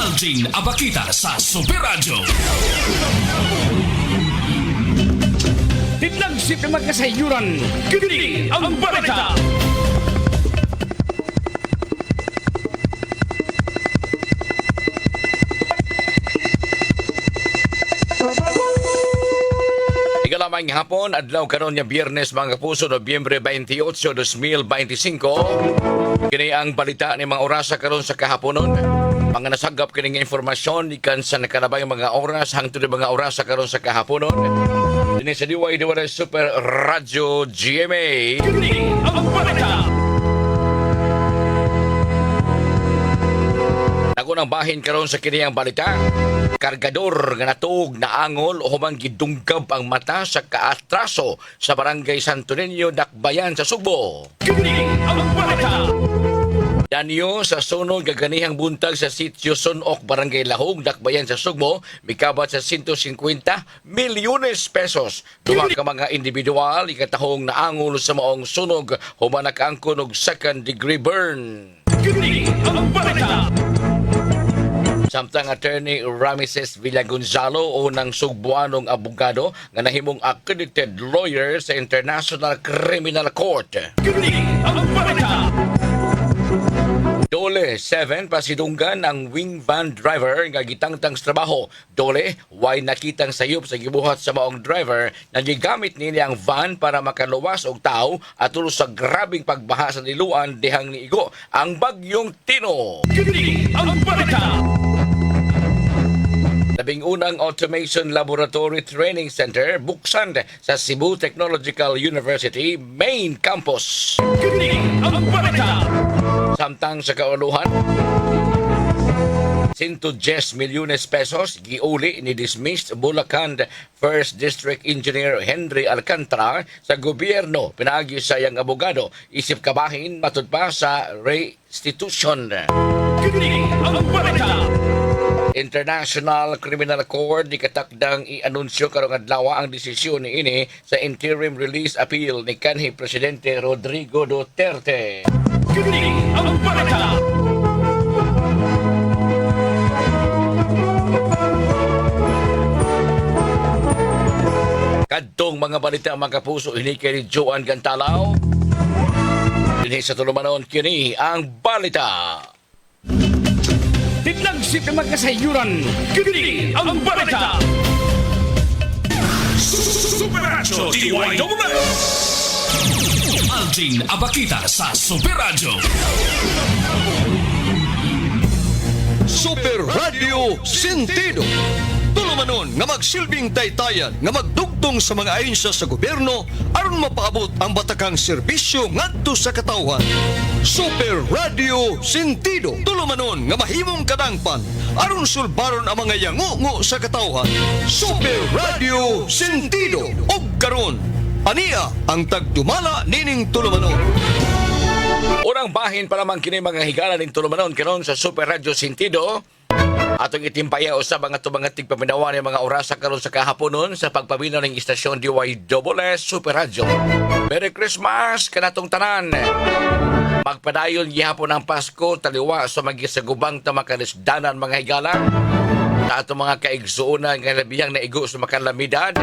Alvin Abakita sa Super Radio. Tidlagsip na magkasayuran, kini ang balita. Ikalamang hapon, adlaw karon nga Biyernes mga kapuso, Nobyembre 28, 2025. Kini ang balita ni mga oras karon sa kahaponon. Mga nasagap kini nga informasyon ikan sa nakalabay mga oras hangtod mga oras karon sa kahaponon. Dini sa diway-diway Super Radio GMA. Kini ang balita. Nagunang bahin karon sa kini ang balita. Kargador nga natug na angol o humang gidungkab ang mata sa kaatraso sa Barangay Santo Niño, Dakbayan sa Sugbo. Kini ang balita. Danyo sa sunog gaganihang buntag sa sitio Sunok, Barangay Lahog, Dakbayan sa Sugbo, mikabat sa 150 milyones pesos. Duha ka mga individual ikatahong naangol sa maong sunog human nakaangkon og second degree burn. Kini ang balita. Samtang attorney Ramesses Villagonzalo o ng Sugbuanong abogado nga nahimong accredited lawyer sa International Criminal Court. Kini ang balita. Dole 7 pasidunggan ang wing van driver nga gitangtang sa trabaho. Dole, way nakitang sayop sa gibuhat sa maong driver na gigamit nila ang van para makaluwas og tao at tulos sa grabing pagbaha sa niluan dihang niigo ang bagyong Tino. Kini ang balita. Labing unang Automation Laboratory Training Center buksan sa Cebu Technological University Main Campus. Kini ang balita. Samtang sa kauluhan, 110 milyones pesos giuli ni dismissed Bulacan First District Engineer Henry Alcantara sa gobyerno. Pinaagi sa iyang abogado, isip kabahin matud pa sa restitution. Kini ang balita. International Criminal Court di katakdang i-anunsyo karong adlaw ang desisyon niini sa interim release appeal ni kanhi Presidente Rodrigo Duterte. Kini ang balita. Kadtong mga balita mga kapuso ini kay Joan Gantalaw. Dinhi sa tulumanon kini ang balita. Tidlagsip na magkasayuran, kini ang balita. Super Radio DYWS. Alvin Abakita sa Super Radio. Super Radio Sentido. Tulumanon nga magsilbing taytayan nga magdugtong sa mga ahensya sa gobyerno aron mapaabot ang batakang serbisyo ngadto sa katawhan. Super Radio Sentido. Tulumanon nga mahimong kadangpan aron sulbaron ang mga yangungo sa katawhan. Super Radio Sentido. Og karon ania ang tagdumala nining tulumanon. Unang bahin pa lamang kini mga higala ning tulumanon karon sa Super Radio Sentido. Atong itimpaya usab ang atong mga tigpaminawa ng mga oras sa karon sa kahaponon sa pagpabinaw ng istasyon DYWS Super Radio. Merry Christmas kanatong tanan. Magpadayon gihapon ang Pasko taliwa sa magisagubang ta makalisdanan mga higala. Sa atong mga kaigsuonan nga labihang naigo sa makalamidad.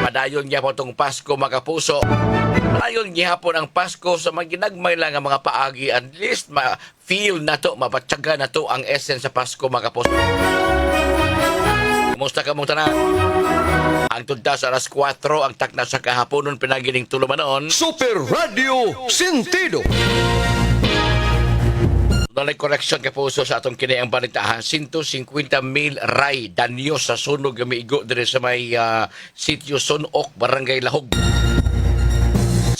Padayon gihapon tong Pasko mga kapuso. Padayon gihapon ang Pasko sa maginagmay lang ang mga paagi, at least ma-feel na to, mapatsaga na to ang essence sa Pasko mga kapuso. Kumusta ka mong tanan? Ang tudta sa alas 4 ang takna sa kahaponon pinagining tulumanon. Super Radio Sentido. Nalay correction ka puso sa atong kini ang balita. 150 mil ray danyo sa sunog nga miigo dire sa may sitio Sunok, Barangay Lahog.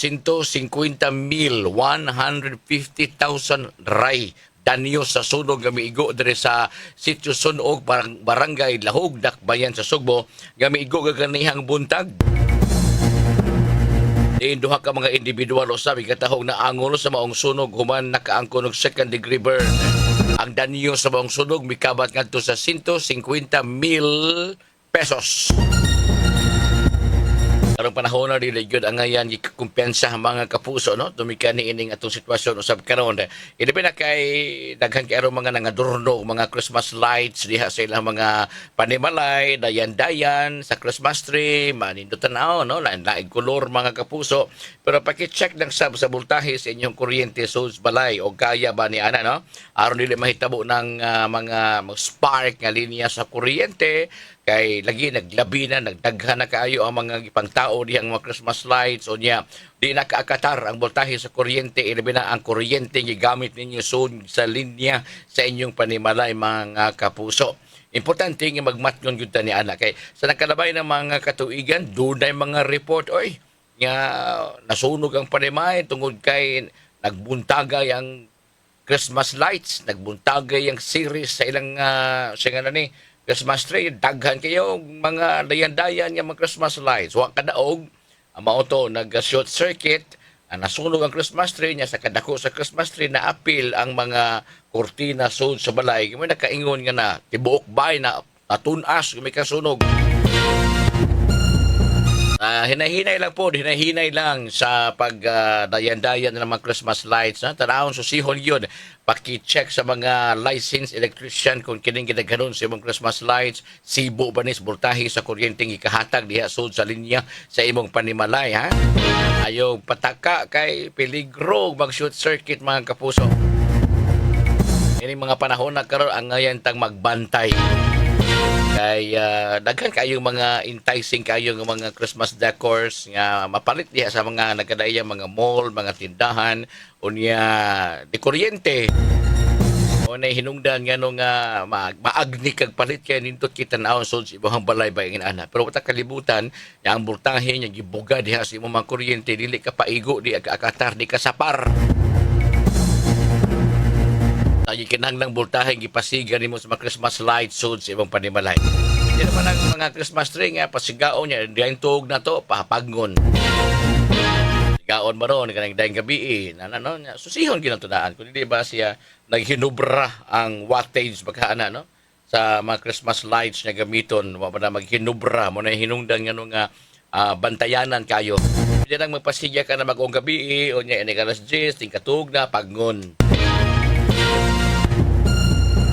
150 mil, 150,000 ray danyo sa sunog nga miigo dire sa sitio Sunok, Barangay Lahog, Dakbayan sa Sugbo nga miigo gaganihang buntag. Duha ka mga individual o sabi katahong na angol sa maong sunog human nakaangkon og second degree burn. Ang danyo sa maong sunog mikabat ngadto sa 150 mil pesos. Karong panahon na dili gyud ang ngayan kumpiyansa mga kapuso no tumika ni ining atong sitwasyon usab karon. Ilabi na kay daghan kay aron mga nangadurno mga Christmas lights diha sa ilang mga panimalay, dayan-dayan sa Christmas tree, manindot tanaw no lain-laing kolor mga kapuso. Pero paki-check lang sa voltahe sa inyong kuryente sa balay o kaya ba ni ana no aron dili mahitabo ng mga spark nga linya sa kuryente kay lagi naglabi na nagdaghan na kaayo ang mga ipangtao dihang mga Christmas lights o niya di nakaakatar ang voltahe sa kuryente ilabi na ang kuryente gigamit ninyo sa linya sa inyong panimalay mga kapuso. Importante nga magmatngon gyud ta ni ana kay sa nakalabay ng mga katuigan dunay mga report oy nga nasunog ang panimay tungod kay nagbuntagay ang Christmas lights, nagbuntagay ang series sa ilang siya nga ni Christmas tree, daghan kayo mga dayan-dayan nga mga Christmas lights. Wa kadaog, ang mauto nag-short circuit, nasunog ang Christmas tree niya sa kadako sa Christmas tree na apil ang mga kurtina sud sa balay. Kaya nakaingon nga na, tibuok bay na natunas, may kasunog. Hinay-hinay lang po, hinay-hinay lang sa pag-dayan-dayan ng mga Christmas lights. Tanahon susihon yun. Paki-check sa mga licensed electrician kung kining ginaganon sa imong Christmas lights. Sibo ba nis voltahe sa kuryenteng ikahatag diha sud sa linya sa imong panimalay. Ha? Ayaw pataka kay peligro mag-short circuit mga kapuso. Ini mga panahon na karon ang ngayon tang magbantay. Kay daghan kayong mga enticing kayong mga Christmas decors nga mapalit diha sa mga nagkadaya mga mall, mga tindahan unya di kuryente. O na hinungdan nga no nga maagni kag palit kay nindot kita naon sud sa ibang balay bayang ana. Pero wata kalibutan nga ang voltahe nya gibuga diha sa imong mga kuryente dili ka paigo di akatar di ka sapar. Lagi kinahanglang voltahe gipasigan nimo sa mga Christmas lights sud sa ibang panimalay. Hindi naman ang mga Christmas tree nga pasigaon niya diyan tuog na to pahapagon. Sigaon maron kanang dayang gabi no susihon ginatudaan kun di ba siya naghinubra ang wattage baka no sa mga Christmas lights nga gamiton wa pa na maghinubra mo na hinungdan nga nga bantayanan kayo. Hindi nang magpasigya ka na mag-ong gabi o niya ini alas 10 tingkatug na pagon.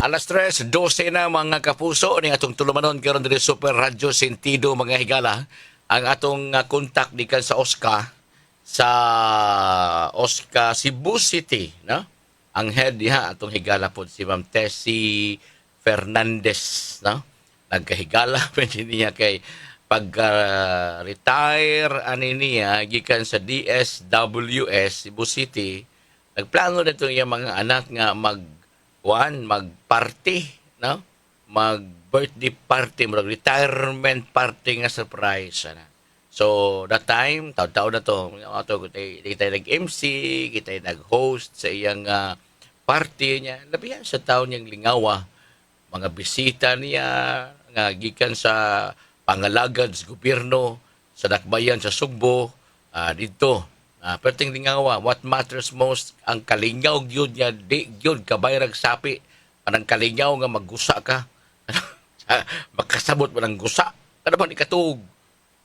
Alas 3:12 na mga kapuso ni atong tulumanon karon diri Super Radio Sentido mga higala ang atong contact dikan sa Osca Cebu City no ang head diha atong higala pod si Ma'am Tessie Fernandez no nagkahigala pwede niya kay pag-retire ani niya gikan sa DSWS Cebu City nagplano na itong mga anak nga mag-party, no? Mag-birthday party, mag-retirement party nga surprise. So, that time, taon-taon na to, kita nag-MC, kita nag-host sa iyang party niya. Labihan sa taon niyang lingawa, mga bisita niya, nga gikan sa pangalagad sa gobyerno, sa dakbayan sa Sugbo, dito, perting lingawa, what matters most, ang kalingaw yun niya, di yun, kabayrag sapi, anang kalingaw nga maggusa ka, magkasabot mo ng gusa, ano ba ni katug,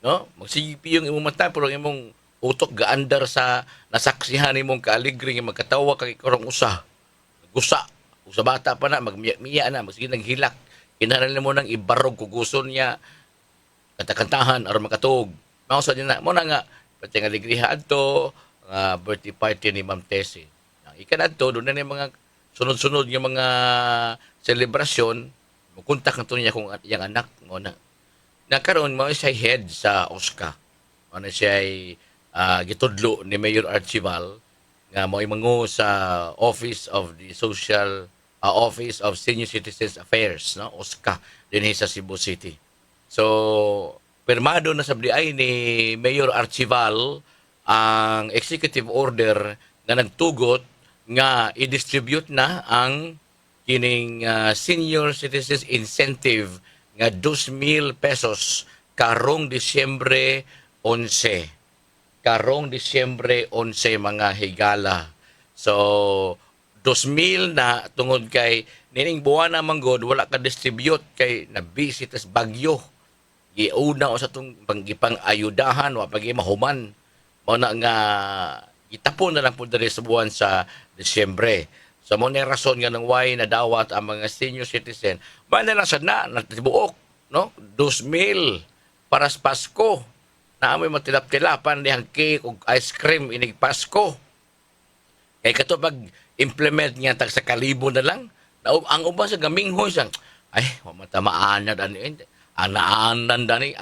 no? Magsigipi yung imong mata, pero imong utok gaandar sa nasaksihan imong kaaligri, nga magkatawa kay karong gusa, usa bata pa na, magmiya na, magsige naghilak, kinahanglan mo nang ibarog kuguson niya, katakantahan, aron makatug, mausa din na, mo na nga, pati nga ligriha adto birthday party ni Ma'am Tessie. Ikan adto doon na mga sunod-sunod nga mga selebrasyon, mukontak na to niya kung iyang anak mo na. Nakaroon mo siya head sa OSCA. Ano siya gitudlo ni Mayor Archival nga mo imango sa Office of Senior Citizens Affairs, no? OSCA din sa Cebu City. So pirmado na sa BDI ni Mayor Archival ang executive order na nagtugot nga i-distribute na ang kining senior citizens incentive nga 2,000 pesos karong Disyembre 11. Karong Disyembre 11 mga higala. So 2,000 na tungod kay nining buwan na manggod wala ka distribute kay na-visit as bagyo. giuna o sa itong panggipang ayudahan o pagi mahuman. Mao na nga itapon na lang po diri sa buwan sa Disyembre. So mo na rason nga nang why nadawat ang mga senior citizen. Ba na lang sad na natibuok, no? 2,000 para sa Pasko. Naamoy matilap-tilapan dihang cake ug ice cream inig Pasko. Kay kato pag implement niya tag sa kalibo na lang. Ang uban sa gaminghoy sang ay wa matamaan na ani. Ang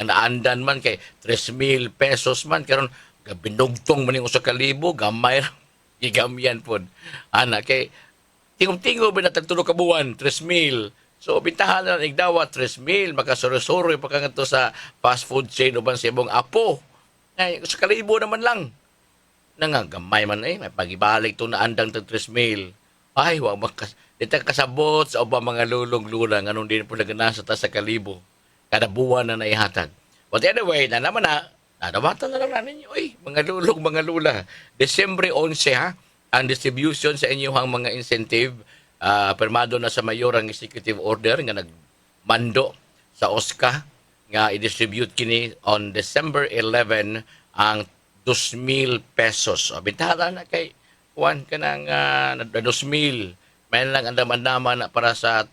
naandan man kay 3,000 pesos man karon binugtong man yung usa ka libo gamay gigamyan pod. Ana kay tingog-tingog ba na tagtulo ka buwan 3,000. So bintahan na igdawa 3,000 makasuro-suro pa kangadto sa fast food chain uban sa imong apo. Ay usa ka libo naman lang. Nangagamay man may pagibalik to na andang tag 3,000. Ay wa makas dita kasabot sa ubang mga lulong-lulang anong din po naganasa ta sa kalibo. Kada buwan na naihatag. But anyway, na naman na nadawatan na lang namin oy, mga lulong, mga lula. Desyembre 11 ha, ang distribution sa inyong mga incentive. Permado na sa mayor ang executive order nga nagmando sa OSCA nga i-distribute kini on December 11 ang 2,000 pesos. O, bintahan na kay Juan ka ng 2,000. May lang andaman-andaman na para sa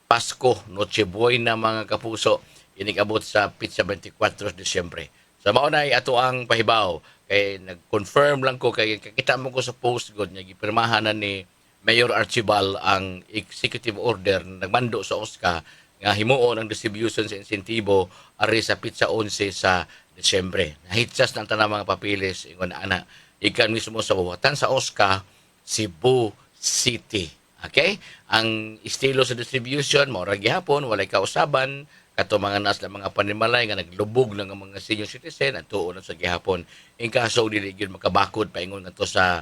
Pasko, Noche Buena mga kapuso. Inikabot sa Pizza 24 Disyembre. Sa maunay ato ang pahibaw kay nag-confirm lang ko kay kakita mo ko sa post god nga gipirmahan na ni Mayor Archibald ang executive order na nagmando sa OSCA nga himuon ang distribution sa insentibo ari sa Pizza 11 sa Disyembre. Nahitsas ng tanang mga papilis ingon ana ikan mismo sa buwatan sa OSCA Cebu City. Okay? Ang estilo sa distribution mao ra gihapon walay kausaban kato mga nas na mga panimalay nga naglubog ng mga senior citizen at tuon sa gihapon. In kaso dili gyud makabakod paingon ngadto sa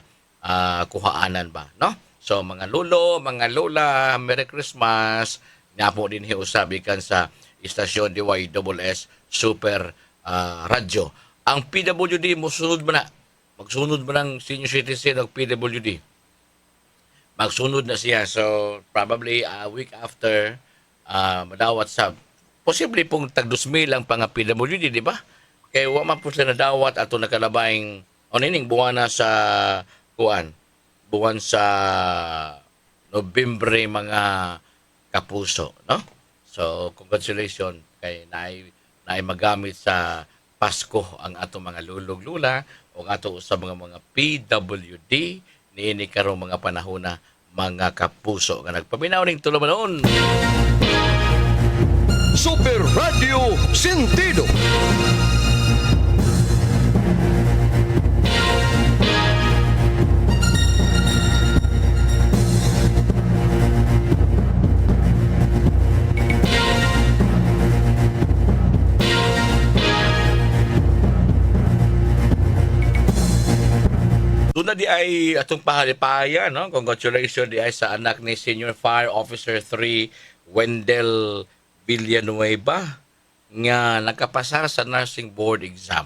kuhaanan ba, no? So mga lolo, mga lola, Merry Christmas. Napo din hiusab ikan sa istasyon DYSS Super Radyo. Ang PWD mosunod man na. Magsunod man ang senior citizen ng PWD. Magsunod na siya. So probably a week after madawat sa posible pong tag 2,000 ang pang PWD, di ba? Kaya wa man po sila nadawat ato nakalabayng onining buwan na sa buwan sa Nobyembre mga kapuso, no? So congratulations kay naay magamit sa Pasko ang ato mga lulog-lula o ato sa mga PWD niini karong mga panahon na mga kapuso nga nagpaminaw ning tulumanon. Super Radio Sentido. Doon na di ay atong pahalipaya, no? Congratulations di ay sa anak ni Senior Fire Officer 3 Wendell Villanueva nga nakapasa sa nursing board exam.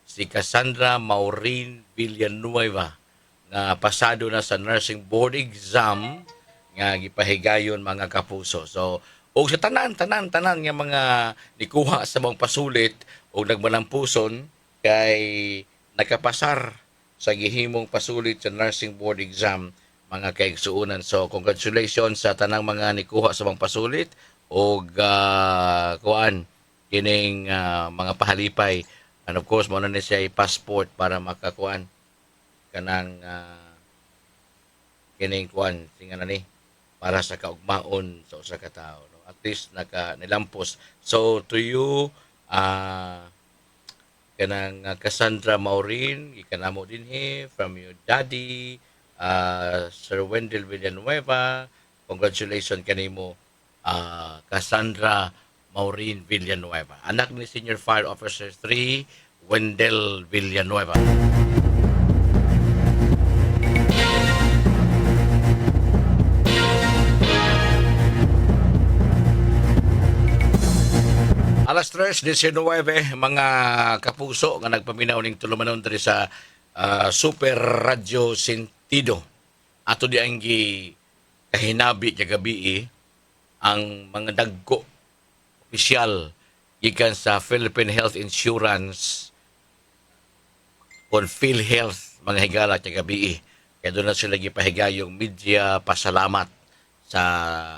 Si Cassandra Maureen Villanueva nga pasado na sa nursing board exam nga gipahigayon mga kapuso. So, og sa tanan nga mga nikuha sa mga pasulit o nagmanampuson kay nakapasar sa gihimong pasulit sa nursing board exam mga kaigsuunan. So congratulations sa tanang mga nikuha sa mga pasulit o kuan kining mga pahalipay, and of course mo na ni siya passport para makakuan kanang kining kuan tinga na ni para sa kaugmaon sa usa ka tawo, no? At least nilampos. So to you kanang Cassandra Maureen, ikanamo din from your daddy, Sir Wendell Villanueva. Congratulations kanimo, Cassandra Maureen Villanueva. Anak ni Senior Fire Officer 3, Wendell Villanueva. Alas 3:19 mga kapuso nga nagpaminaw ning tulumanon diri sa Super Radio Sentido. Ato di ang kahinabi kay gabi ang mga dagko opisyal gikan sa Philippine Health Insurance on PhilHealth mga higala at gabi. Kaya doon na sila gipahigayong media pasalamat sa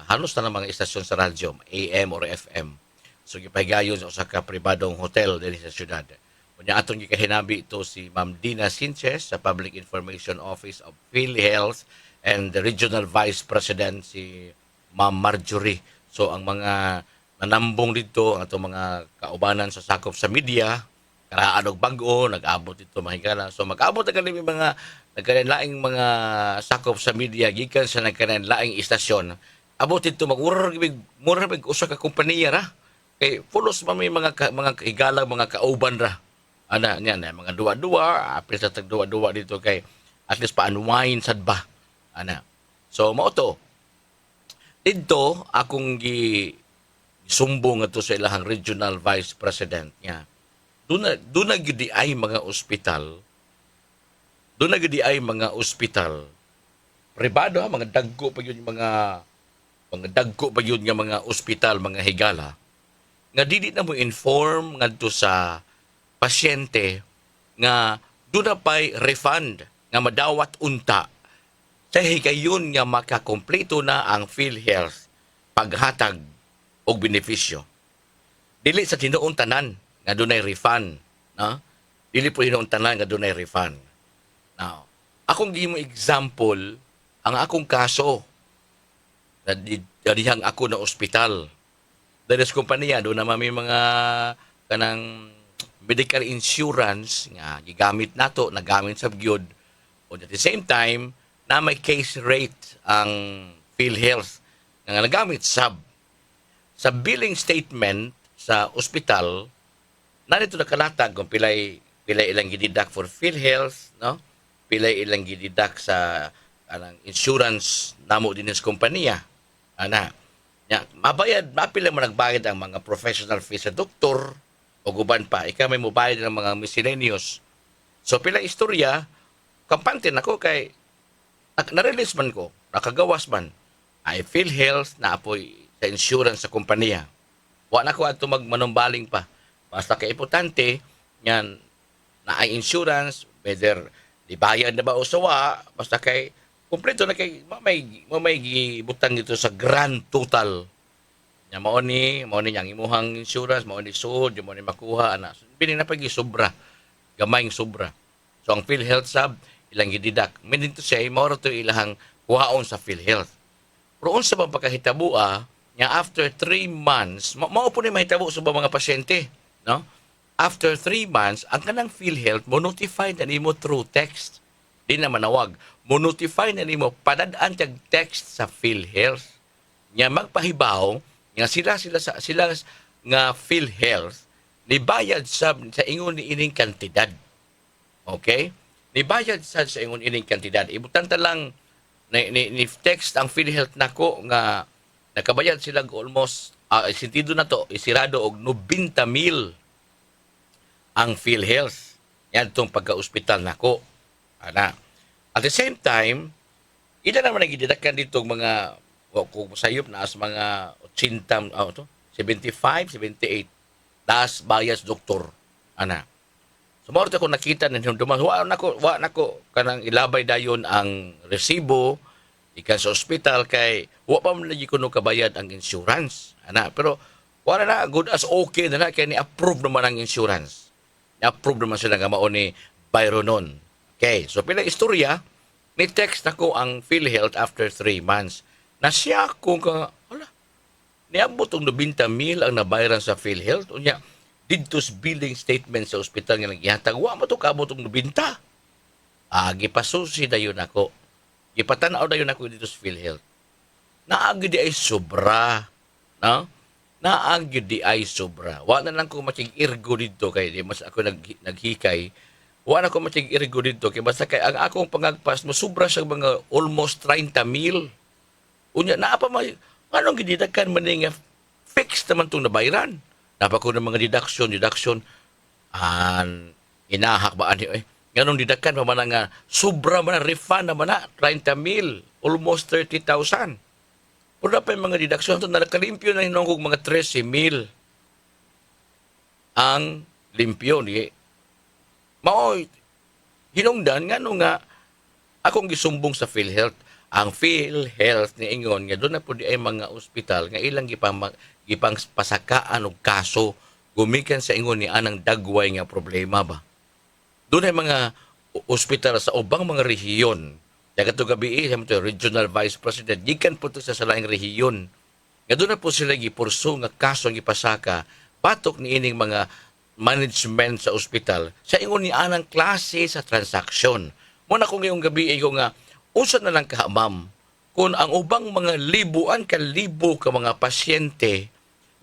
halos na ng mga istasyon sa radyo, AM or FM. So gipahigayon sa usa ka pribadong hotel dili sa syudad. Unya atong gikahinabi ito si Ma'am Dina Sanchez sa Public Information Office of PhilHealth and the Regional Vice President si Ma'am Marjorie. So ang mga nanambong dito, ang atong mga kaubanan sa sakop sa media, karaan og bag-o, nag-abot dito mahigala. So mag-abot na kanimi mga nagkanlaing mga sakop sa media gikan sa nagkanlaing istasyon. Abot dito mag-urar mura usa ka kompanya ra. Kay fulos man may mga higala, mga kauban ra. Ana nya na mga duwa-duwa, apil sa tag duwa-duwa dito kay at least pa-unwind sad ba. Ana. So mao to. Dito akong sumbong ato sa ilahang regional vice president niya. Doon na gidi ay mga ospital. Doon na gidi ay mga ospital. Pribado ha, mga dagko pa yun mga dagko pa yun nga mga ospital, mga higala. Nga dili na mo inform ngadto sa pasyente nga doon na pa'y refund nga madawat unta sa higayon nga makakompleto na ang PhilHealth paghatag og benepisyo. Dili sa tinuong tanan nga dunay refund, no? Dili po tinuong tanan nga dunay refund. Now, akong gimo example ang akong kaso na dihang ako na ospital. Dahil sa kompanya doon naman may mga kanang medical insurance nga gigamit nato, nagamit sa gyud. At the same time, na may case rate ang PhilHealth nga nagamit sa billing statement sa ospital, narito nakalatag kung pilay ilang gididak for PhilHealth, no? Pilay ilang gididak sa anang insurance namo din sa kompanya. Ana. Ya, mapila man nagbayad ang mga professional fees sa doktor o guban pa. Ika may mobayad ng mga miscellaneous. So pila istorya, kampante nako kay na-release man ko, nakagawas man. I PhilHealth na apoy sa insurance sa kompanya. Wa na ko ato magmanumbaling pa. Basta kay importante yan na ay insurance, whether dibayad na ba o sawa, basta kay kumpleto na kay may gibutang dito sa grand total. Nya mao ni yang imuhang insurance, mao ni sud, mao ni makuha ana. Bini na pagi sobra. Gamayng sobra. So ang PhilHealth sab ilang gididak. Meaning to say, mao ra to ilahang kuhaon sa PhilHealth. Pero unsa ba pagkahitabua nya after 3 months, mao po ni mahitabo sa mga pasyente, no? After 3 months, ang kanang PhilHealth mo notify na nimo through text. Di na manawag. Mo notify na nimo padadaan tag text sa PhilHealth. Nya magpahibaw nga sila nga PhilHealth nibayad sa ingon ni ining kantidad. Okay? Nibayad sa ingon ining kantidad. Ibutan ta lang ni text ang PhilHealth nako nga nakabayad sila almost sentido na to isirado og 90,000 ang PhilHealth. Yan itong pagka-ospital nako. Ana. At the same time, ila naman nagididakan dito mga kung sayop na as mga 80, 75, 78 das bias doktor. Ana. Sumorte ko nakita na duman wa nako kanang ilabay dayon ang resibo ikan sa ospital kay wa pa man lagi kuno kabayad ang insurance. Ana, pero wala na good as okay na kay ni approve naman ang insurance. Ni-approve naman sila nga mao ni Byronon. Okay, so pila istorya ni text nako ang PhilHealth after 3 months. Nasya ko ka wala. Niabot og 90,000 ang nabayaran sa PhilHealth unya didto billing statement sa ospital nga naghihatag wa mo to kaabot og 90. Gipasusi dayon ako. Gipatanaw dayon ako dito sa PhilHealth. Naagi di ay sobra, no? Naagi di ay sobra. Wa na lang ko matig irgo dito kay di mas ako naghikay. Wa na ko matig irgo dito kay basta kay ang akong pangagpas mo sobra sa mga almost 30,000. Unya naa pa may anong gididakan man nga fixed naman tong nabayaran. Napa ko ng mga deduction inahak ba ani nganong didakan pa man nga sobra man refund naman na 30,000 almost 30,000. Pura pa yung mga deduction to na nakalimpyo na hinong mga 13,000. ang limpyo ni maoy hinungdan nga akong gisumbong sa PhilHealth. Ang PhilHealth ni ingon nga doon na po di ay mga ospital nga ilang gipang pasakaan og kaso gumikan sa ingon ni anang dagway nga problema ba. Doon ay mga ospital sa ubang mga rehiyon. Kaya ito gabi regional vice president, gikan po ito sa laing rehiyon. Nga doon na po sila gipurso nga kaso nga ipasaka batok ni ining mga management sa ospital sa ingon ni anang klase sa transaksyon. Muna ko ngayong gabi ay nga usa na lang kahamam kung ang ubang mga libuan kalibo ka mga pasyente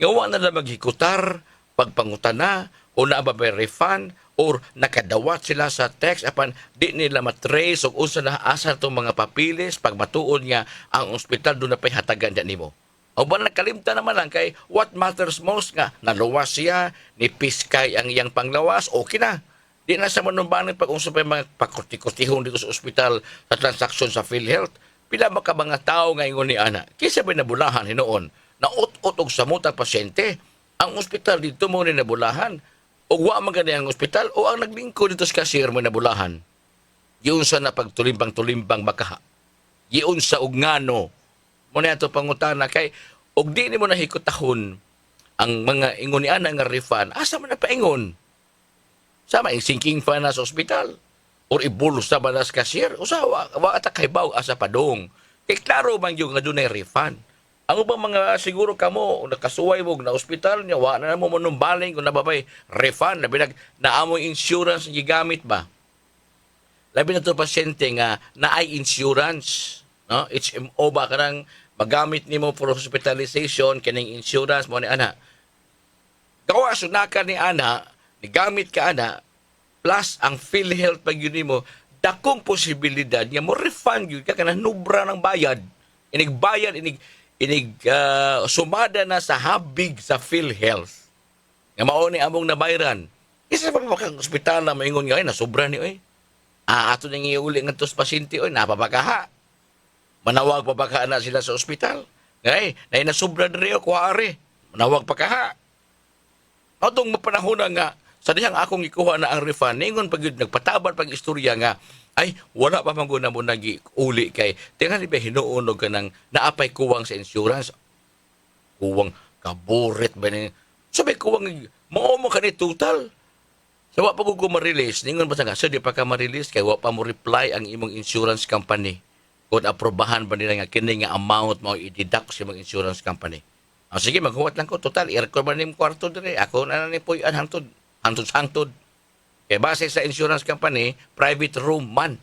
nga wa na lang maghikutar pagpangutana o naababay refund or nakadawat sila sa text apan di nila matrace o unsa na asa itong mga papilis pag matuod nga ang ospital doon na pa'y hatagan dyan nimo. O ba nakalimta naman lang kay what matters most nga naluwas siya, nipiskay ang iyang panglawas, okay na. Di na sa manumbanan pag unsa pa mga pakurti-kurtihon dito sa ospital sa transaksyon sa PhilHealth. Pila ba ka mga tao nga ingon ni ana? Kisa ba nabulahan hinoon na ut-ut og samutang pasyente? Ang ospital dito mo ni nabulahan. O wa man gani ang ospital o ang naglingkod dito sa cashier mo nabulahan. Giun sa na pagtulimbang-tulimbang makaha. Giun sa og ngano. Mo na ito pangutana kay og di ni mo nahikutahon ang mga ingon ni ana nga refund. Asa man na paingon? Sama yung sinking fan na sa ospital. Or ibulos sa balas cashier. O sa wa atak kaybaw asa padong. Kay klaro man yung nga doon ay refund. Ang ubang mga siguro kamo nakasuway mo na ospital niya wa na mo manumbaling kung nababay refund labi naamoy insurance gigamit ba. Labi na to pasyente nga naay insurance, no? HMO ba kanang magamit nimo for hospitalization kining insurance mo ni ana. Gawa sunaka ni ana nigamit ka ana plus ang PhilHealth pag yun mo dakong posibilidad nga mo refund yun ka kanang nubra ng bayad inigbayad sumada na sa habig sa PhilHealth nga mao ni among nabayran isa pa kang ospital na maingon nga ay nasobra ni oy ato nang iuli nga tos pasyente oy napabakaha manawag pa baka na sila sa ospital ngay nay nasobra diri o kuare manawag pa kaha atong mapanahon nga sa dihang akong ikuha na ang refund, ningon pag nagpataban pag istorya nga, ay, wala pa mangguna mo nag-uli kay, tingnan ba hinuunog ka ng naapay kuwang sa insurance? Kuwang kaburit ba niya? Sabi kuwang, mo ka ni total. So, wa pa ko ma-release. Ningon ba sa nga, so di pa ka ma-release kay wa pa mo reply ang imong insurance company. Kung aprobahan ba nila nga, kini nga amount mo i-deduct sa imong insurance company. Sige, maghuwat lang ko. Total, i-record ba niyo kwarto din ako na nanipuyan hangtod. Kaya base sa insurance company, private room man.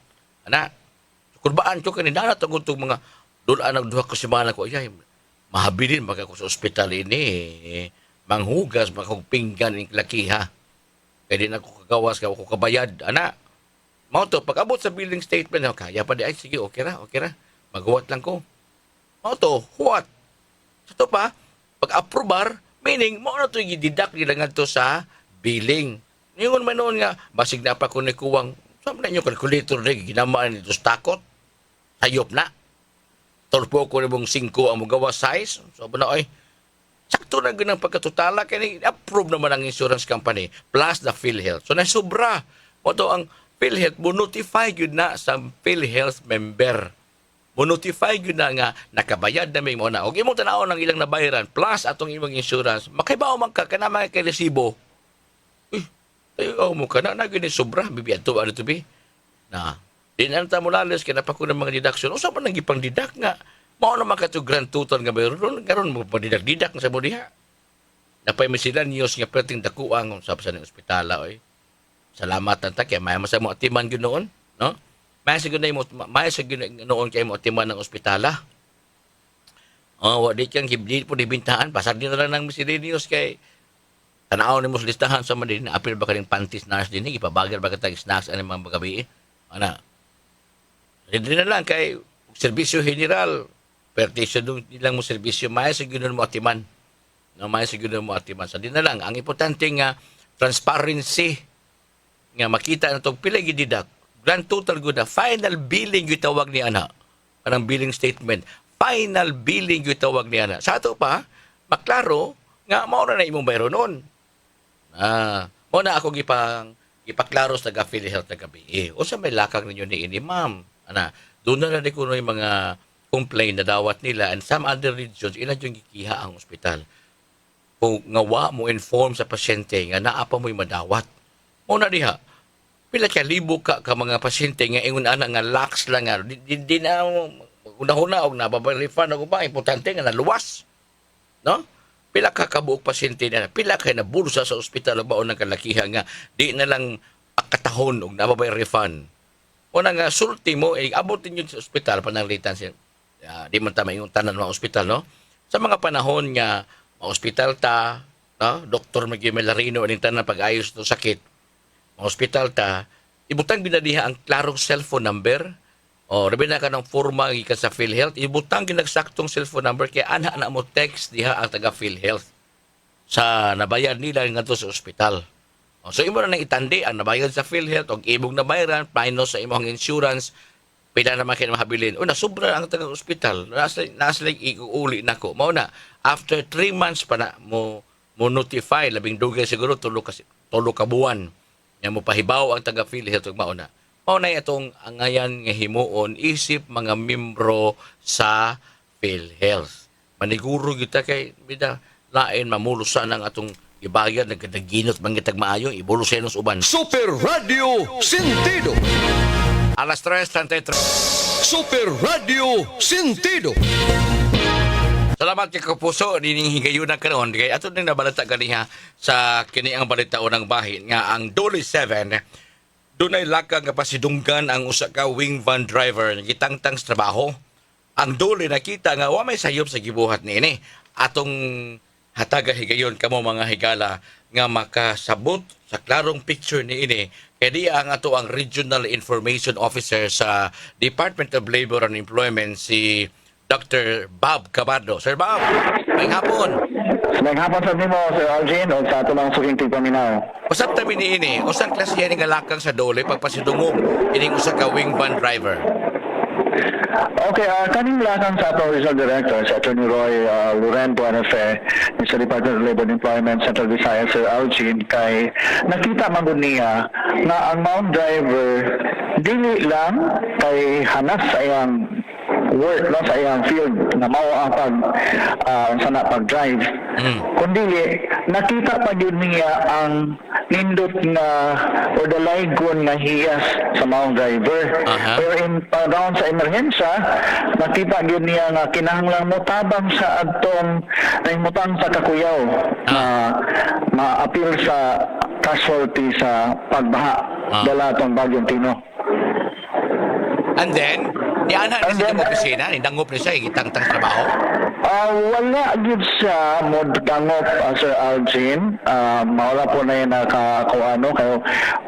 Ana, kurbaan ko kanina na tungkol mga doon ang nagduha ko si mana ko. Ay, mahabilin baka ko sa ospital ini. Manghugas, makapinggan ng lakiha. Kaya din ako kagawas, ako kabayad. Ana, mau to, pag abot sa billing statement, kaya pa di, ay sige, okay ra. Maghuwat lang ko. Mau to, huwat. Sa to pa, pag aprobar, meaning, mo na to i-deduct nila nga to sa billing. Ngayon man noon nga, basig na pa ko ni kuwang, saan na nyo calculator na ginamaan nito sa takot? Hayop na. Torpo ko na mong 5 ang magawa size. So, na ay, sakto na ganang pagkatutala, kaya approve naman ang insurance company plus the PhilHealth. So, nasobra. O to ang PhilHealth, mo-notify yun na sa PhilHealth member. Mo-notify yun na nga, nakabayad na may mo na. Huwag imong tanaw ng ilang nabayaran plus atong imong insurance, makaibaw man ka, kana mga kay resibo. Mo ka na gini sobra bibiyato ano to be na di na ta mo lalis kaya pa ko ng mga deduction usa pa nang gipang deduct nga mao naman ka to grand total nga mayroon karon mo pa deduct sa mo diha napay mi sila news nga perting dakuang sa sa ospital oy salamat ta kay may masa mo atiman gyud noon no may sa gyud may sa gyud noon kay mo atiman ng ospitala wa di kang gibdi po dibintahan pasar din na lang ng miscellaneous kay tanaw ni mo listahan sa man din apil ba kaning panty snacks din ipabagal ba katag snacks ani mga gabi ana hindi na lang kay serbisyo general pertisyo nilang mo serbisyo may sa gyud mo atiman no may sa gyud mo atiman sa din na lang ang importante nga transparency nga makita na tong pila gididak grand total gud na final billing gyud tawag ni ana kanang billing statement final billing gyud tawag ni ana sa ato pa maklaro nga mao na imong bayro noon. Mo na ako ipaklaro sa PhilHealth na gabi. O sa may lakang ninyo ni ini, ma'am. Doon na rin ko yung mga complaint na dawat nila and some other regions, ina yung gikiha ang ospital. Kung ngawa mo inform sa pasyente nga naapa mo'y madawat. Mo na diha, pila ka libo ka mga pasyente nga ingon ana nga lax lang nga. Di na, una-una, og nababalifan ako ba, importante nga naluwas. No? Pila ka kabuok pasyente na, pila ka na bulsa sa ospital ba o ng kalakihan nga, di na lang akatahon o nababay refund. O na nga, sulti mo, abutin yun sa ospital, pananglitan siya. Di man tama yung tanan mga ospital, no? Sa mga panahon nga, mga ospital ta, no? Dr. Miguel Melarino, aning tanan pag-ayos ng sakit, mga ospital ta, ibutang binadiha ang klarong cellphone number, o rabi na ka ng forma gikan sa PhilHealth, ibutang ginagsaktong cellphone number kaya ana mo text diha ang taga PhilHealth sa nabayad nila nga to sa ospital. So imo na nang itandi ang nabayad sa PhilHealth og imong nabayaran minus sa imong insurance pila na makin mahabilin. O nasubra ang taga ospital. Nasa iuuli nako. Mao na after 3 months pa na mo notify labing dugay siguro tulo ka buwan. Nga mo pahibaw ang taga PhilHealth og mao na. Mao na itong angayan nga himuon isip mga membro sa PhilHealth. Maniguro kita kay bida lain mamulusan ang atong ibayad nagkadaginot mangitag maayo ibulusin nos uban. Super Radio Sentido. Alas 3:33. Super Radio Sentido. Salamat kay kapuso nining higayuna karon kay ato ning nabalita kaniha sa kini ang balita unang bahin nga ang Dolly 7 dunay laka nga pasidunggan ang usa ka wing van driver nga gitangtang sa trabaho. Ang Dolly nakita nga wa may sayop sa gibuhat niini. Atong hataga higayon kamo mga higala nga makasabot sa klarong picture niini kay di ang ato ang Regional Information Officer sa Department of Labor and Employment si Dr. Bob Cabardo. Sir Bob, may hapon. May hapon sa nimo, Sir Algin, o sa tumang suking tigpaminaw. Usap tabi ni ini, usang klase yan nga lakang sa dole pagpasidungog ining usa ka wing van driver. Okay, kaning lakang sa atong Regional Director, si Attorney Roy Loren Buenafe, sa Department of Labor and Employment, Central Visayas, Sir Algin, kay nakita man gud niya na ang mount driver dili lang kay hanas sa iyang work no sa iyang field na mao ang pag-drive. Kundi nakita pa yun niya ang nindot na o dalaygon na hiyas sa maong driver. Pero in pagdaon sa emerhensya, nakita yun niya nga kinahanglang motabang sa adtong nahimutang sa kakuyaw na ma-appeal sa casualty sa pagbaha dala tong Bagyong Tino. And then, niana na siya sa opisina, nindangop na siya, igitang-tang trabaho. Wala gid siya modangop, Sir Algin. Mawala po na yun nakakuano kayo.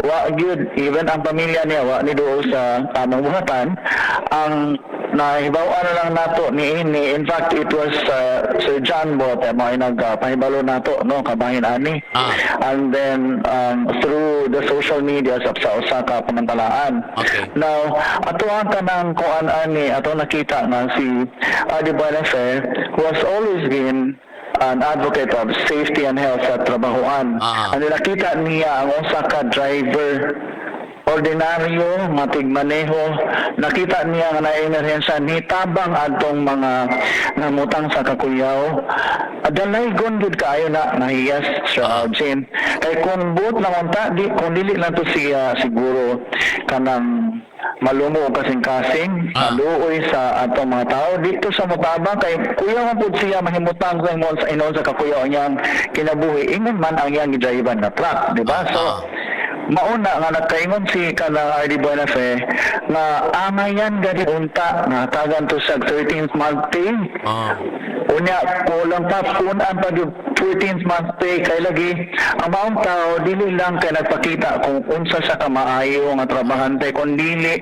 Wa gid even ang pamilya niya wa ni dool sa among buhatan. Ang nahibaw-an na lang nato ni ini. In fact, it was Sir John Bot mo ay nagpahibalo nato no kabahin ani. And then through the social media sa usa ka pamantalaan. Okay. Now, ato ang kanang kuan ani ato nakita nga si Adi Buenafe was always been an advocate of safety and health sa trabahoan. Ano nakita niya ang usa ka driver ordinaryo, matigmaneho, nakita niya nga na-emerhensya, nitabang adtong mga namutang sa kakuyaw. Dalaygon gud kaayo na nahiyas sa Algin. Kay kung buot na unta, kung dili lang to siya siguro kanang malumo kasing-kasing, maluoy sa atong mga tao dito sa mutabang kay kuya man pud siya mahimutang sa inon sa kakuyaw niyang kinabuhi. Ingon man ang iyang gidriban na truck, di ba? So mauna nga nagkaingon si kanang RD Buenafe na amayan gani unta na tagan to sa 13th month pay. Unya kulang pa kunan pa yung 14th month pay kay lagi ang maong tao dili lang kay nagpakita kung unsa sa kamaayo nga trabahante kun dili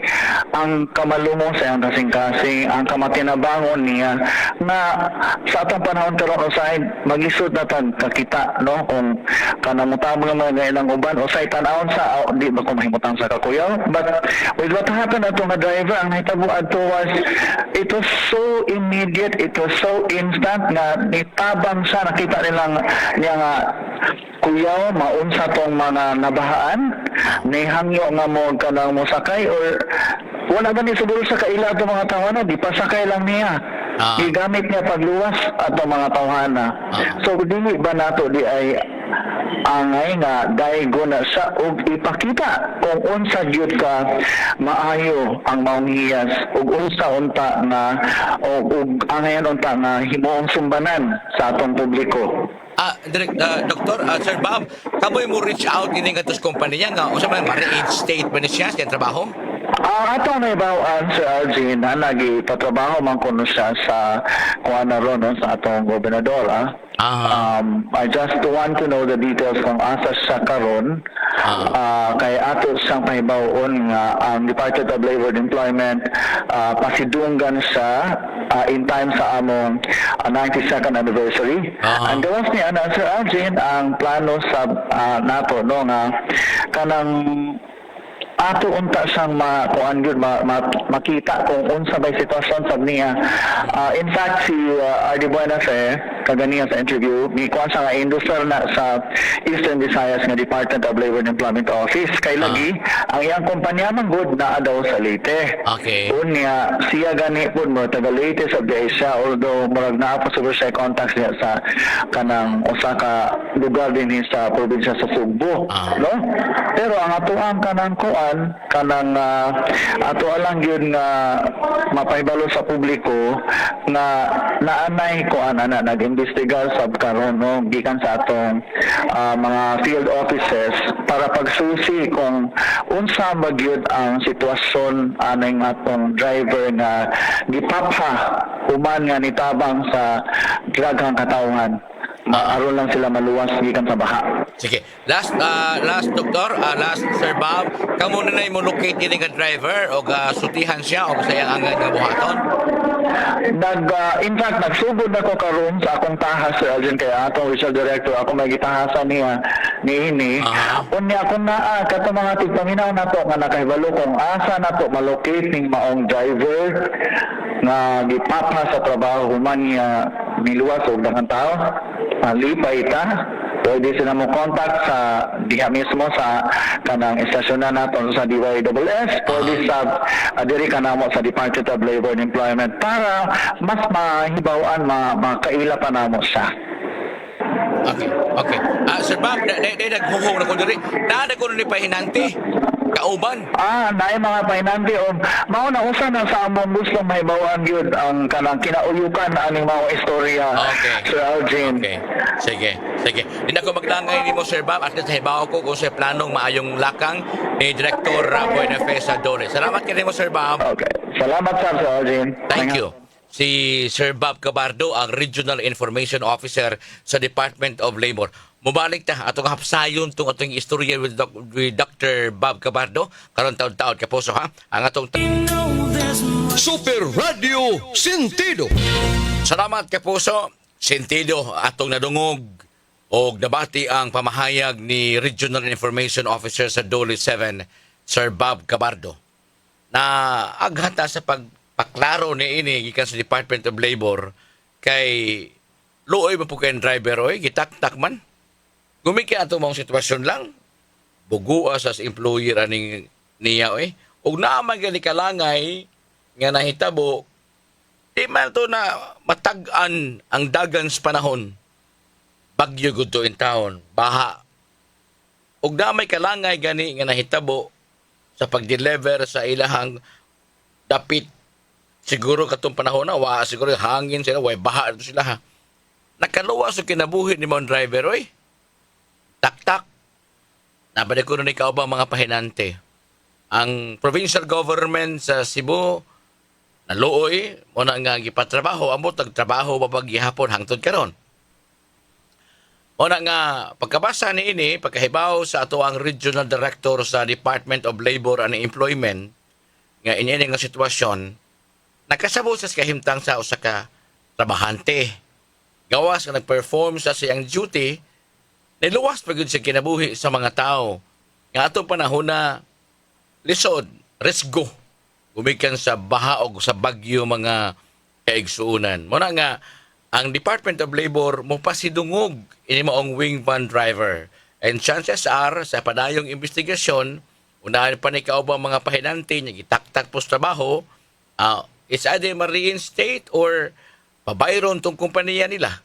ang kamalumong sa iyang kasing-kasing ang kamatinabangon niya na sa atong panahon karon usay maglisod na tag kakita no kung kanamutamo nga mga ilang uban usay tan-awon sa di ba ko mahimutang sa kakuyaw. But with what happened ato nga driver ang nahitabo ato was it was so immediate, it was so instant nga nitabang siya, nakita nilang niya nga kuyaw maunsa tong mga nabahaan ni hangyo nga mo kanang mosakay or wala ba ni siguro sa kaila atong mga tawana di pa sakay lang niya. Gigamit niya pagluwas atong mga tawana. So dili ba nato di ay angay nga daygo na sa og ipakita kung unsa gyud ka maayo ang maong hiyas ug unsa unta na og angayan unta na himuong sumbanan sa atong publiko. Doktor, Sir Bob, kamoy mo reach out ini nga tos kompanya nga unsa man ma-reinstate ba ni siya sa trabaho? Ato na ibawaan si Arjun na nagpatrabaho man kuno siya sa kuan na ron no, sa atong gobernador. I just want to know the details kung asa siya karon. Kay ato siyang pahibawon nga ang Department of Labor and Employment pasidunggan siya in time sa among 92nd anniversary. And gawas ni ana Sir Arjun ang plano sa nato no nga kanang ato unta siyang makuan gyud makita kung unsa bay sitwasyon sa niya. In fact si RD Buenafe kaganiya sa interview ni kuan sa industrial na sa Eastern Visayas nga Department of Labor and Employment Office kay lagi ang iyang kumpanya man good na daw sa Leyte. Okay. Unya siya gani pud mo taga Leyte sa Asia although murag naa pa siguro siya contacts niya sa kanang usa ka lugar din sa probinsya sa Sugbo, no? Pero ang atuang kanang kuan kanang ato alang yun nga mapahibalo sa publiko nga naanay kuan ana nag-imbestigar sab karon no gikan sa atong mga field offices para pagsusi kung unsa ba gyud ang sitwasyon aning atong driver nga gipapha human nga nitabang sa draghang katawhan. Aron lang sila maluwas gikan sa baha. Sige. Last doktor, last Sir Bob, kamo na mo locate ini nga driver o sutihan siya o sayang angad nga buhaton? In fact nagsugod ako karon sa akong tahas Sir Alvin kay atong regional director ako may gitahasan niya niini. Unya ako na kato mga tigpaminaw nato nga nakahibalo kung asa nato malocate ning maong driver nga gipapa sa trabaho human niya miluwas og daghang tao. Lipay ta pwede sila mo contact sa diha mismo sa kanang istasyon na naton sa DYSS pwede sa diri kanamo sa Department of Labor and Employment para mas mahibawan makaila pa namo siya. Okay. Sir Bob, naghuhong na ko diri. Naada ko ni pahinanti. Kauban. Naay mga pahinanti o mao na usa na sa among gusto mahibawan gyud ang kanang kinauyukan aning mga istorya. Sir Alvin. Okay. Sige. Hindi ko maglangay ni mo Sir Bob at nahibaw ko kung sa planong maayong lakang ni Director Buenafe sa Dole. Salamat kini mo Sir Bob. Okay. Salamat Sir Alvin. Thank you. Si Sir Bob Cabardo, ang Regional Information Officer sa Department of Labor. Mubalik ta atong hapsayon tong atong istorya with Dr. Bob Cabardo karon taon-taon kapuso ha ang atong Super Radio Sentido. Salamat kapuso sentido atong nadungog og nabati ang pamahayag ni Regional Information Officer sa Dole 7 Sir Bob Cabardo na aghata sa pagpaklaro ni ini gikan sa Department of Labor kay luoy man po kay driver oy gitak-tak man. Gumiki ato mong sitwasyon lang. Bugua sa employer aning niya ug naman gali kalangay nga nahitabo di man to na matag-an ang dagan sa panahon. Bagyo gud to in town, baha. Ug namay kalangay gani nga nahitabo sa pag-deliver sa ilahang dapit. Siguro katong panahon na wa siguro hangin sila, way baha dito sila ha. Nakaluwas sa kinabuhi ni mga driver Tak-tak. Nabalik ko nun ikaw ba mga pahinante? Ang provincial government sa Cebu, naluoy, muna nga gipatrabaho, amo tagtrabaho mapaghihapon hangtod karon. Muna nga, pagkabasa ni ini, pagkahibaw sa ato ang Regional Director sa Department of Labor and Employment, nga ini nga sitwasyon, nakasabo sa kahimtang sa usa ka trabahante. Gawas nga nag-perform sa siyang duty, niluwas pa yun sa kinabuhi sa mga tao. Nga atong panahon na lisod, resgo, gumikan sa baha o sa bagyo mga kaigsuunan. Muna nga, ang Department of Labor mo pasidungog ini maong wing van driver And chances are, sa padayong investigasyon, unahan pa ni kaubang mga pahinanti, niya gitaktak po sa trabaho, it's either ma-reinstate or pabayron tong kumpanya nila.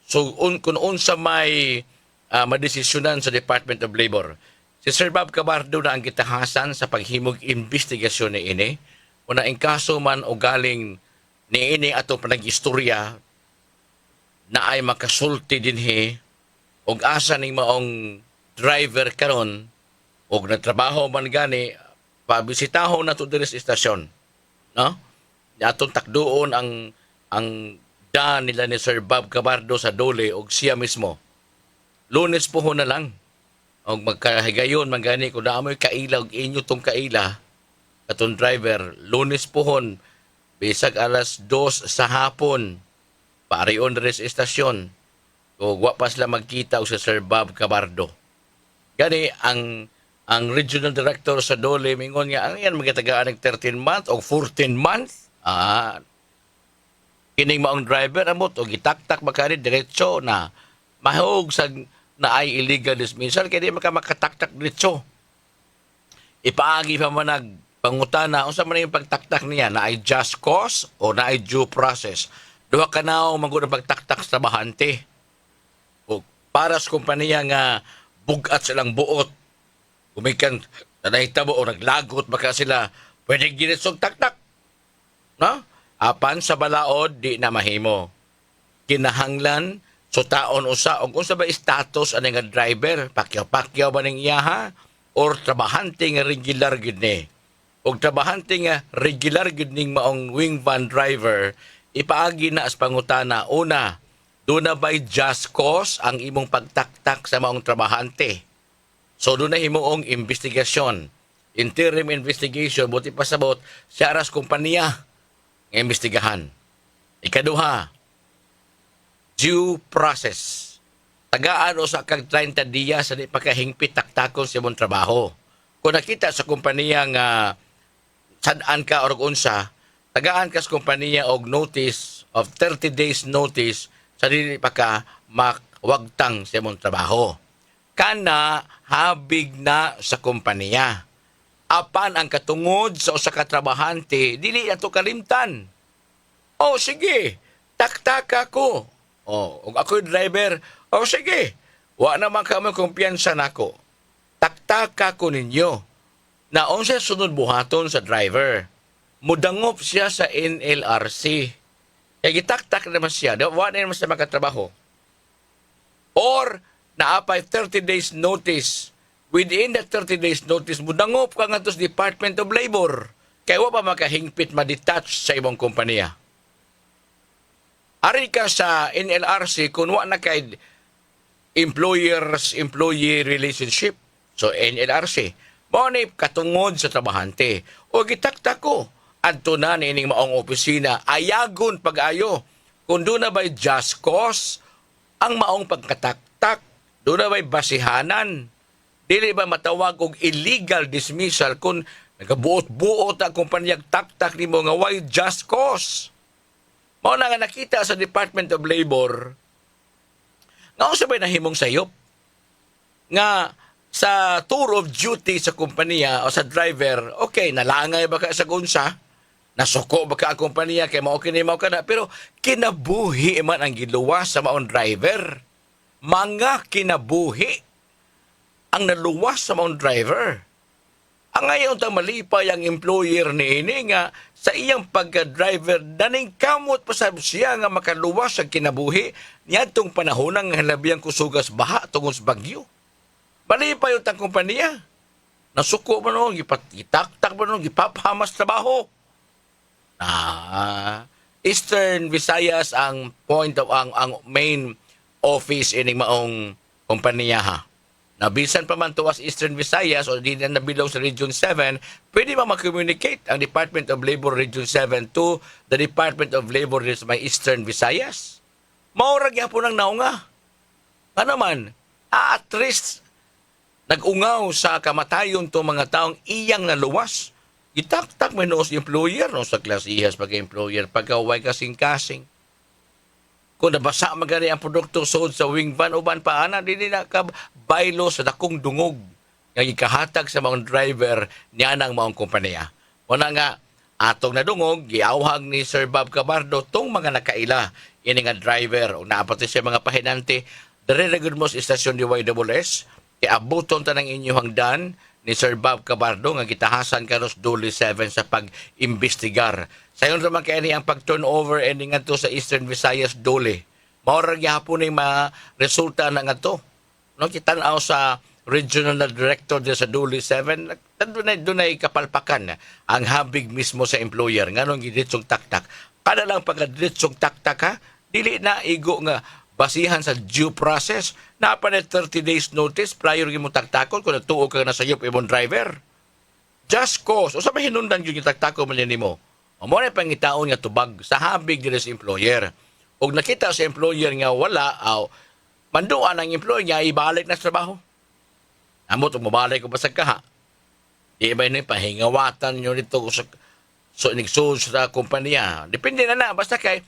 So, kung unsa may madesisyonan sa Department of Labor, si Sir Bob Cabardo na ang gitahasan sa paghimog investigasyon ni ini, una ang kaso man o galing ni ini ato panag-istorya na ay makasulti dinhi og asa ning maong driver karon og nagtrabaho man gani pabisitahon na to diri sa istasyon, no? Atong takduon ang daan nila ni Sir Bob Cabardo sa Dole og siya mismo. Lunes po na lang og magkahigayon man gani kun naamoy kaila og inyo tong kaila atong driver. Lunes pohon bisag alas 2 sa hapon pareon diri sa istasyon o wa pa sila magkita og sa Sir Bob Cabardo. Gani ang regional director sa Dole mingon nga ang yan magatagaan ng 13 months o 14 months. Kining maong driver amot og gitaktak makari diretso na mahog sa na ay illegal dismissal kaya di makataktak diretso. Ipaagi pa man nagpangutana unsa man yung pagtaktak niya na ay just cause o na ay due process. Duha ka na magud pagtaktak sa bahante. O para sa kompanya nga bugat silang buot. Kumikan nanahitabo o naglagot baka sila pwede ginitsong taktak. No? Apan sa balaod di na mahimo. Kinahanglan so taon usa og unsa ba status ani nga driver, pakyaw-pakyaw ba ning iyaha or trabahante nga regular gid ni. Og trabahante nga regular gid ning maong wing van driver, ipaagi na as pangutana una, do na by just cause ang imong pagtaktak sa maong trabahante. So do na himuong investigasyon. Interim investigation buti pasabot siya ras kompanya nga imbestigahan. Ikaduha, due process. Tagaan o sa kag 30 diya sa di pagkahingpit taktakon sa imong trabaho. Kung nakita sa kompanya nga sadaan ka or unsa, tagaan ka sa kompanya og notice of 30 days notice sa dili pa ka makwagtang sa imong trabaho. Kana habig na sa kompanya. Apan ang katungod sa usa ka trabahante, dili ato kalimtan. Oh, sige, taktaka ko. Oh, ug ako driver, oh sige, wa naman kami kumpiyansa nako. Taktaka ko ninyo. Na unsa sunod buhaton sa driver. Mudangop siya sa NLRC. Kaya gitaktak naman siya, wa na naman siya makatrabaho. Or, naapay 30 days notice. Within that 30 days notice, mudangop ka nga to sa Department of Labor. Kaya wa pa makahingpit ma-detach sa ibang kompanya. Ari ka sa NLRC kung wa na kay employers-employee relationship. So, NLRC, mao ni katungod sa trabahante. O gitaktak ko, adto na nining maong opisina, ayagon pag-ayo. Kung doon na ba'y just cause, ang maong pagkataktak, doon na ba'y basihanan, dili ba matawag og illegal dismissal kung nagabuot-buot ang kumpanyang taktak ni mo nga why just cause. Mao na nga nakita sa Department of Labor nga unsa bay nahimong sayop nga sa tour of duty sa kumpanya o sa driver, okay, nalangay ba ka sa gunsa? Nasuko ba ka ang kumpanya kay mao kini mao kana pero kinabuhi man ang giluwas sa maong driver. Mga kinabuhi ang naluwas sa maong driver. Ang ngayon tang malipay ang employer ni ini nga sa iyang pagka-driver daning kamot pasab siya nga makaluwas sa kinabuhi niadtong panahon ng halabiyang kusugas baha tungod sa bagyo. Malipay utang kompanya. Nasuko man no, gitaktak man no, gipapahamas trabaho. Eastern Visayas ang point of ang main office ining maong kompanya ha. Nabisan pa man tuwas Eastern Visayas o di na nabilong sa Region 7, pwede ba mag-communicate ang Department of Labor Region 7 to the Department of Labor sa may Eastern Visayas? Maurag yan po ng naunga. Ano man, at least nag-ungaw sa kamatayon to mga taong iyang naluwas. Itaktak may noos employer no sa klasihas pagka-employer pagka-way kasing-kasing. kung nabasa magani ang produkto sud sa wing van uban pa ana dili na ka baylo sa dakong dungog nga gikahatag sa mga driver niya nang maong kompanya. Una nga atong nadungog giawhag ni Sir Bob Cabardo tong mga nakaila ini nga driver o naapati sa mga pahinante dere ra gud mo sa istasyon DYSS kay abuton ta ng inyong hangdan ni Sir Bob Cabardo nga gitahasan kanos Duli 7 sa pag-imbestigar. Sayon ra man kay ani ang pag-turnover ini ngadto sa Eastern Visayas Duli. Mao ra gyapon ni resulta na ngadto. No kitanaw sa regional na director sa Duli 7 dunay kapalpakan ang habig mismo sa employer nganong giditsong taktak. Kada lang pagditsong taktak ha, dili na igo nga basihan sa due process na pa 30 days notice prior gimo taktakon kung natuo ka na sayop imong driver. Just cause. O sa hinundan yung taktakon man nimo. O mo na pangitaon nga tubag sa habig dili sa employer. Og nakita sa employer nga wala, manduan ang employer niya ibalik na sa trabaho. Amot og mabalik ko basag kaha. Di ba ni pahingawatan nyo dito sa sa kompanya. Depende na basta kay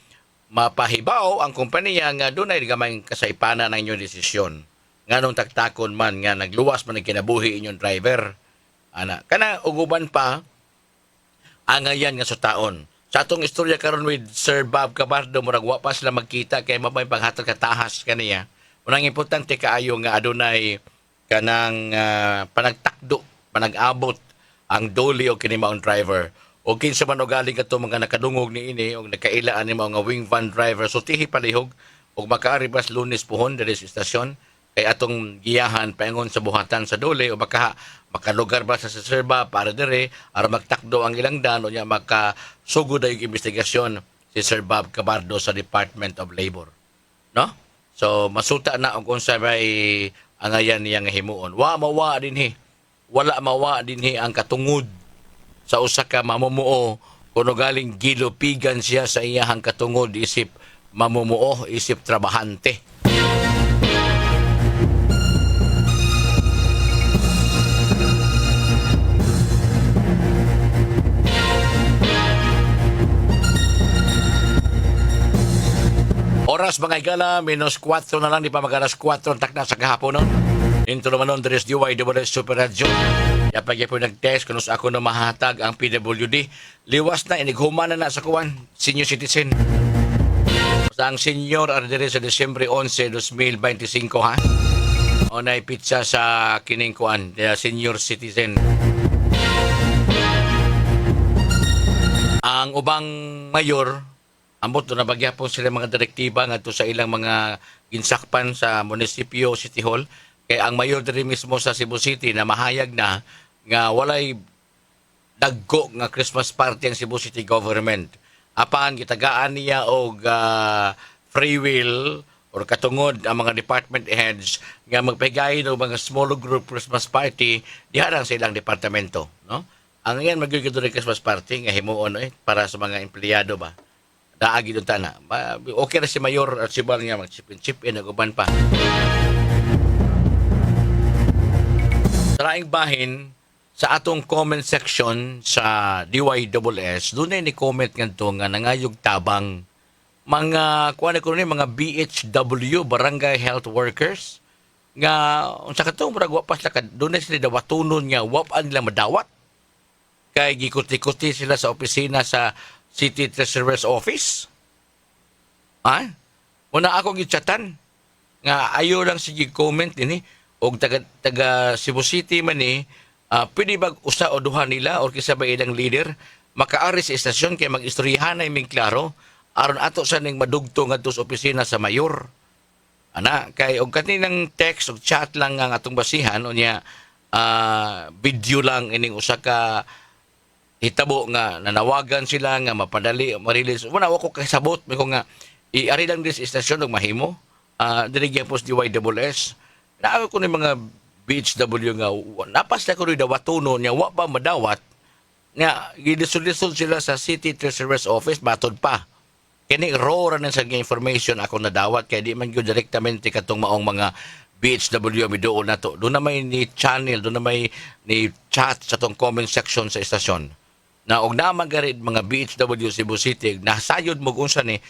mapahibaw ang kompanya nga dunay gamay kasaypanan ang inyong desisyon. Nganong taktakon man nga nagluwas man ang kinabuhi inyong driver. Ana, kana uguban pa ang ayan nga sa taon. Sa atong istorya karon with Sir Bob Cabardo murag wa pa sila magkita kay mabay panghatag katahas kaniya. Unang importante kaayo nga adunay kanang panagtakdo, panag-abot ang doli o kini maong driver. O kinsa man og galing kato mga nakadungog ni ini o nakailaan ni mga wing van driver so tihi palihog og makaaribas Lunes puhon diri sa istasyon kay atong giyahan paingon sa buhatan sa dole o makalugar ba sa serba para dire aron magtakdo ang ilang dano nya makasugod ay investigasyon si Sir Bob Cabardo sa Department of Labor. No? So masuta na og unsa may angayan niya nga himuon. Wala mawa dinhi ang katungod sa usa ka mamumuo kuno galing gilupigan siya sa iyahang katungod isip mamumuo isip trabahante. Oras mga igala, -4 na lang, di pa mag-alas 4 ang takna sa kahapon nun. Into naman nun, there is DYSS Super Radio. Yapag po nag-test kung ako na mahatag ang PWD. Liwas na, inighuman na sa kuwan, senior citizen. Sa ang senior, ardere sa Disyembre 11, 2025 ha. O na pizza sa kining kuwan, senior citizen. Ang ubang mayor, ambot na bagyapon sila mga direktiba ngadto sa ilang mga ginsakpan sa munisipyo City Hall kay ang mayor diri mismo sa Cebu City na mahayag na nga walay dagko nga Christmas party ang Cebu City government. Apan gitagaan niya og free will or katungod ang mga department heads nga magpahigay og mga small group Christmas party diha lang sa ilang departamento, no? Ang yan magyud Christmas party nga himuon para sa mga empleyado ba. Daagi doon tana. Okay na si Mayor at si Bal niya mag-chip in naguban pa. Sa laing bahin, sa atong comment section sa DYSS, doon na ni-comment nga ito nga nangayog tabang mga, kuha na ko mga BHW, Barangay Health Workers, nga, sa katong maragwa pa sila, doon na sila dawatunon nga, wapan nila madawat. Kaya gikuti-kuti sila sa opisina sa City Treasurer's Office. Ha? Muna ako gichatan nga ayo lang sige comment ini og taga Cebu City man pwede bag usa o duha nila or kisa ba ilang leader makaari sa istasyon kay mag-istoryahan na iming klaro aron ato sa ning madugto ngadto sa opisina sa mayor. Ana kay og kaninang text og chat lang ang atong basihan unya video lang ining usa ka hitabo nga nanawagan sila nga mapadali marilis wala ko kasabot may ko nga iari lang dis istasyon og mahimo diri gyapon DYSS na ko ni mga BHW nga napas na ko ri dawatono nya wa pa madawat nga gidisod-lisod sila sa City Treasurer's Office matod pa kini raw ra sa information ako nadawat kay di man gyud direktamente katong maong mga BHW mi doon nato do na may ni channel do na may ni chat sa tong comment section sa istasyon na og naman garid mga BHW Cebu City nasayod mo unsa ni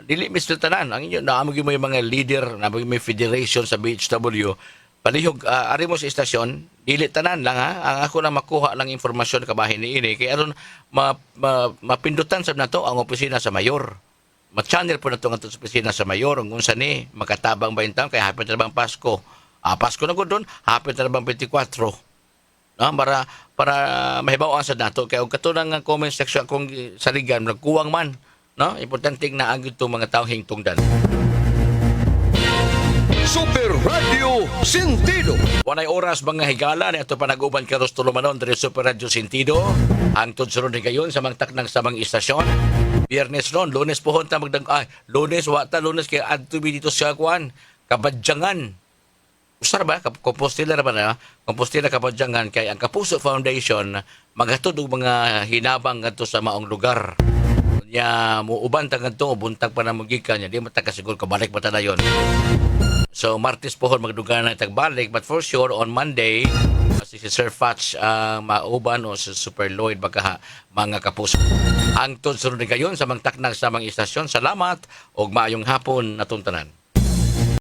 Dili Mr. Tanan, ang inyo, naamag mo yung mga leader, naamag mo yung federation sa BHW, palihog, ari mo sa istasyon, dili tanan lang ha, ang ako na makuha lang informasyon kabahin ni ini, kaya aron mapindutan sa nato ang opisina sa mayor. Ma-channel po na ito sa opisina sa mayor, kung saan ni, makatabang ba yung taon, kaya hapit na bang Pasko. Pasko na ko doon, hapit na bang 24. No, para mahibaw sa nato, kaya kung katunang ang comment section kung saligan, nagkuwang man, no? Importante na ang ito mga taong hingtungdan. Super Radio Sentido. Walay oras mga higala na ito panag-uban karos tulumanon dari Super Radio Sentido. Ang tudsunod ni gayon sa mga taknang sa mga istasyon. Biyernes ron, Lunes pohon ta Lunes wata Lunes kay adto dito sa kuan Kabadyangan. Usar ba Compostela ba na? Compostela Kabadyangan kay ang Kapuso Foundation maghatod og mga hinabang ngadto sa maong lugar. Nya muuban ta ngadto buntag pa na magikan nya di matakasigol kabalik pa ta dayon. So, Martes pohon magdugan na tagbalik. But for sure, on Monday, si Sir Fatch mauban o si Super Lloyd baka mga kapuso. Ang tunsunod gayon sa mga taknang sa mga istasyon. Salamat o maayong hapon na tuntanan.